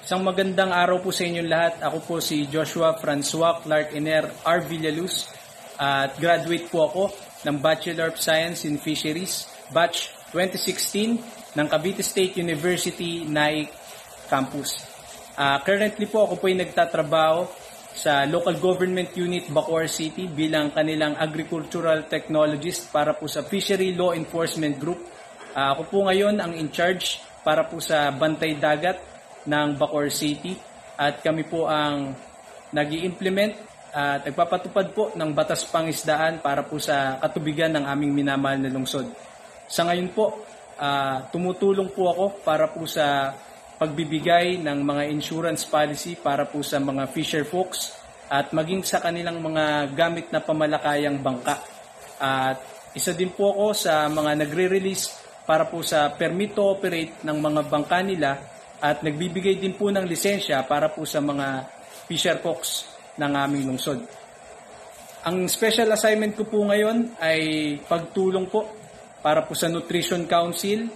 Isang magandang araw po sa inyong lahat. Ako po si Joshua Francois Clark Iner R. Villaluz at graduate po ako ng Bachelor of Science in Fisheries, batch 2016 ng Cavite State University, NAIC Campus. Currently po ako po ay nagtatrabaho sa Local Government Unit Bacoor City bilang kanilang Agricultural Technologist para po sa Fishery Law Enforcement Group. Ako po ngayon ang in charge para po sa Bantay Dagat ng Bacoor City at kami po ang nag-i-implement at nagpapatupad po ng batas pangisdaan para po sa katubigan ng aming minamahal na lungsod. Sa ngayon po, tumutulong po ako para po sa pagbibigay ng mga insurance policy para po sa mga fisher folks at maging sa kanilang mga gamit na pamalakayang bangka. At isa din po ako sa mga nagre-release para po sa permit to operate ng mga bangka nila at nagbibigay din po ng lisensya para po sa mga fisher folks ng aming lungsod. Ang special assignment ko po ngayon ay pagtulong po para po sa Nutrition Council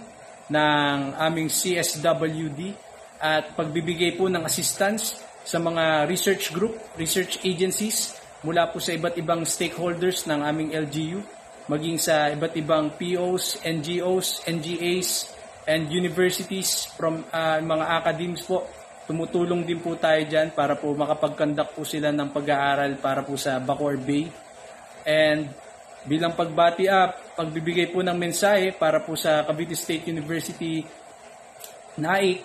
ng aming CSWD at pagbibigay po ng assistance sa mga research group, research agencies mula po sa iba't ibang stakeholders ng aming LGU, maging sa iba't ibang POs, NGOs, NGAs, and universities from mga academies po. Tumutulong din po tayo dyan para po makapag-conduct po sila ng pag-aaral para po sa Bacoor Bay. And bilang pagbibigay po ng mensahe para po sa Cavite State University NAIC,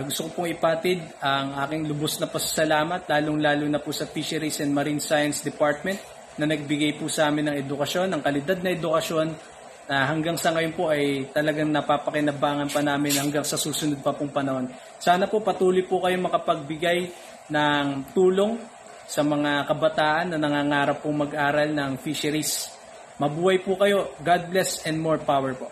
gusto ko pong ipatid ang aking lubos na pasasalamat, lalong-lalo na po sa Fisheries and Marine Science Department na nagbigay po sa amin ng edukasyon, ng kalidad na edukasyon na hanggang sa ngayon po ay talagang napapakinabangan pa namin hanggang sa susunod pa pong panahon. Sana po patuloy po kayong makapagbigay ng tulong sa mga kabataan na nangangarap pong mag-aral ng fisheries. Mabuhay po kayo. God bless and more power po.